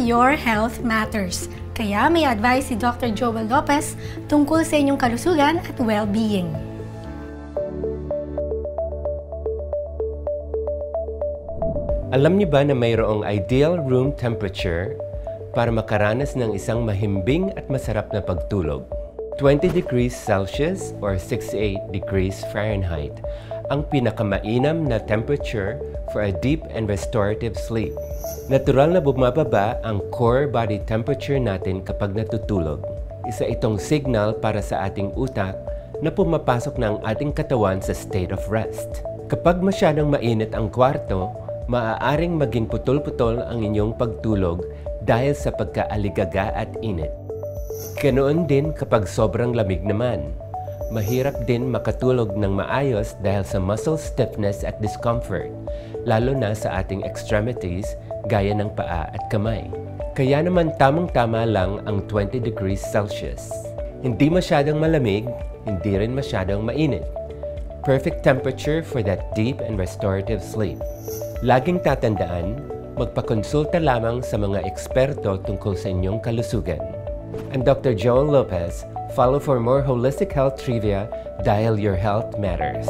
your health matters. Kaya may advice si Dr. Joel Lopez tungkol sa inyong kalusugan at well-being. Alam niyo ba na mayroong ideal room temperature para makaranas ng isang mahimbing at masarap na pagtulog? 20 degrees Celsius or 68 degrees Fahrenheit ang pinakamainam na temperature for a deep and restorative sleep. Natural na bumababa ang core body temperature natin kapag natutulog. Isa itong signal para sa ating utak na pumapasok na ang ating katawan sa state of rest. Kapag masyadong mainit ang kwarto, maaaring maging putol-putol ang inyong pagtulog dahil sa pagkaaligaga at init. Ganoon din kapag sobrang lamig naman. Mahirap din makatulog ng maayos dahil sa muscle stiffness at discomfort, lalo na sa ating extremities gaya ng paa at kamay. Kaya naman tamang-tama lang ang 20 degrees Celsius. Hindi masyadong malamig, hindi rin masyadong mainit. Perfect temperature for that deep and restorative sleep. Laging tatandaan, magpakonsulta lamang sa mga eksperto tungkol sa inyong kalusugan. I'm Dr. Joel Lopez. Follow for more holistic health trivia dahil your health matters.